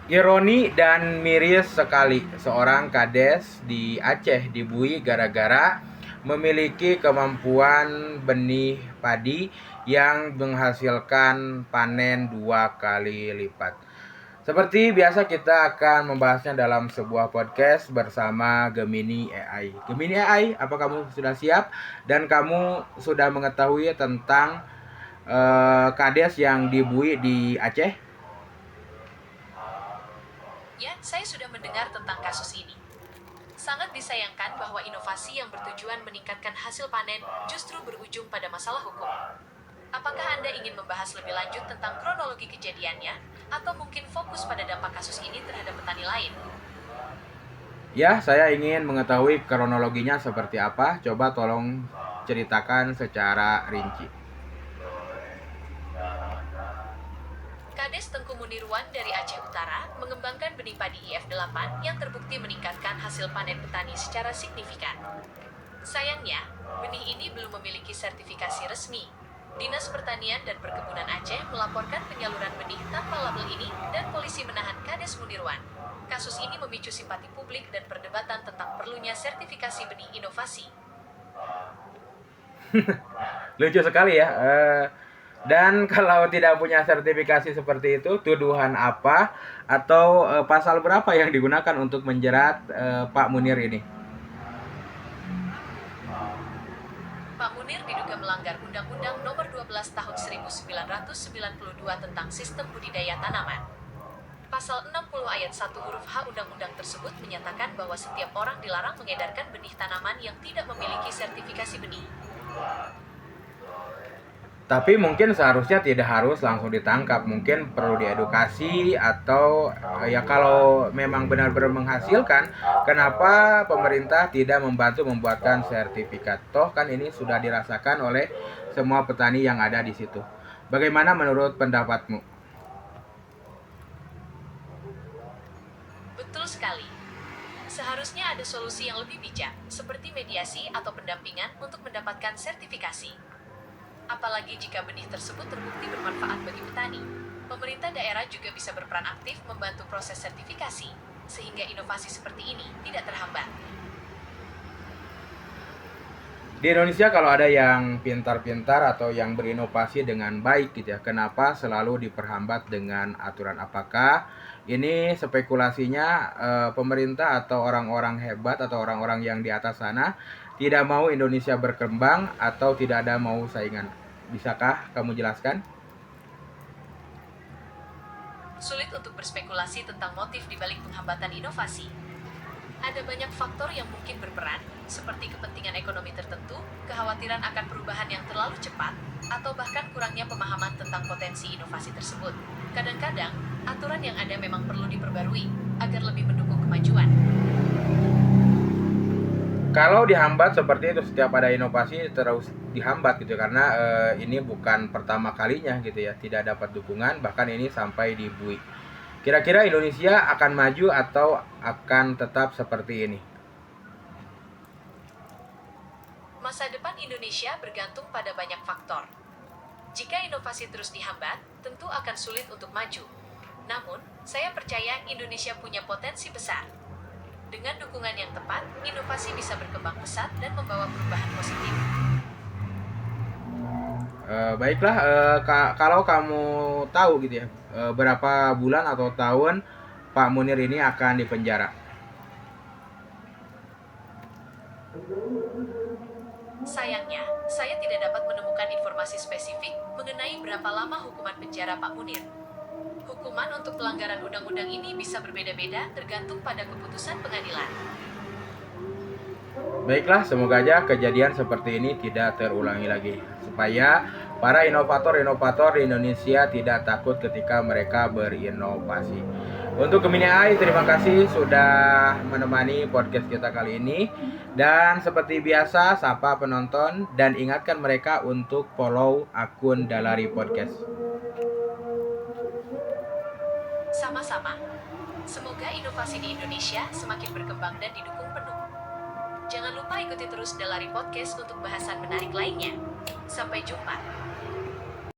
Ironi dan miris sekali, seorang kades di Aceh dibui gara-gara memiliki kemampuan benih padi yang menghasilkan panen 2 kali lipat. Seperti biasa kita akan membahasnya dalam sebuah podcast bersama Gemini AI. Gemini AI, apa kamu sudah siap? Dan kamu sudah mengetahui tentang kades yang dibui di Aceh? Ya, saya sudah mendengar tentang kasus ini. Sangat disayangkan bahwa inovasi yang bertujuan meningkatkan hasil panen justru berujung pada masalah hukum. Apakah Anda ingin membahas lebih lanjut tentang kronologi kejadiannya, atau mungkin fokus pada dampak kasus ini terhadap petani lain? Ya, saya ingin mengetahui kronologinya seperti apa. Coba tolong ceritakan secara rinci. Kades Tengku Munirwan dari Aceh Utara mengembangkan benih padi IF8 yang terbukti meningkatkan hasil panen petani secara signifikan. Sayangnya, benih ini belum memiliki sertifikasi resmi. Dinas Pertanian dan Perkebunan Aceh melaporkan penyaluran benih tanpa label ini dan polisi menahan Kades Munirwan. Kasus ini memicu simpati publik dan perdebatan tentang perlunya sertifikasi benih inovasi. Lucu sekali ya. Dan kalau tidak punya sertifikasi seperti itu, tuduhan apa atau pasal berapa yang digunakan untuk menjerat Pak Munir ini? Pak Munir diduga melanggar Undang-Undang Nomor 12 Tahun 1992 tentang Sistem Budidaya Tanaman. Pasal 60 ayat 1 huruf H Undang-Undang tersebut menyatakan bahwa setiap orang dilarang mengedarkan benih tanaman yang tidak memiliki sertifikasi benih. Tapi mungkin seharusnya tidak harus langsung ditangkap, mungkin perlu diedukasi atau ya kalau memang benar-benar menghasilkan, kenapa pemerintah tidak membantu membuatkan sertifikat? Toh kan ini sudah dirasakan oleh semua petani yang ada di situ. Bagaimana menurut pendapatmu? Betul sekali. Seharusnya ada solusi yang lebih bijak, seperti mediasi atau pendampingan untuk mendapatkan sertifikasi. Apalagi jika benih tersebut terbukti bermanfaat bagi petani. Pemerintah daerah juga bisa berperan aktif membantu proses sertifikasi, sehingga inovasi seperti ini tidak terhambat. Di Indonesia kalau ada yang pintar-pintar atau yang berinovasi dengan baik gitu ya, kenapa selalu diperhambat dengan aturan? Apakah ini spekulasinya pemerintah atau orang-orang hebat atau orang-orang yang di atas sana tidak mau Indonesia berkembang atau tidak ada mau saingan? Bisakah kamu jelaskan? Sulit untuk berspekulasi tentang motif di balik penghambatan inovasi. Ada banyak faktor yang mungkin berperan, seperti kepentingan ekonomi tertentu, kekhawatiran akan perubahan yang terlalu cepat, atau bahkan kurangnya pemahaman tentang potensi inovasi tersebut. Kadang-kadang, aturan yang ada memang perlu diperbarui, agar lebih mendukung kemajuan. Kalau dihambat seperti itu, setiap ada inovasi terus dihambat gitu karena ini bukan pertama kalinya gitu ya, tidak dapat dukungan, bahkan ini sampai dibui. Kira-kira Indonesia akan maju atau akan tetap seperti ini? Masa depan Indonesia bergantung pada banyak faktor. Jika inovasi terus dihambat, tentu akan sulit untuk maju. Namun, saya percaya Indonesia punya potensi besar. Dengan dukungan yang tepat, inovasi bisa berkembang pesat dan membawa perubahan positif. Baiklah, kalau kamu tahu gitu ya, berapa bulan atau tahun Pak Munir ini akan dipenjara? Sayangnya, saya tidak dapat menemukan informasi spesifik mengenai berapa lama hukuman penjara Pak Munir. Hukuman untuk pelanggaran undang-undang ini bisa berbeda-beda tergantung pada keputusan pengadilan. Baiklah, semoga aja kejadian seperti ini tidak terulangi lagi. Supaya para inovator-inovator di Indonesia tidak takut ketika mereka berinovasi. Untuk Gemini AI, terima kasih sudah menemani podcast kita kali ini. Dan seperti biasa, sapa penonton dan ingatkan mereka untuk follow akun Dalari Podcast. Sama-sama. Semoga inovasi di Indonesia semakin berkembang dan didukung penuh. Jangan lupa ikuti terus Dalari Podcast untuk bahasan menarik lainnya. Sampai jumpa.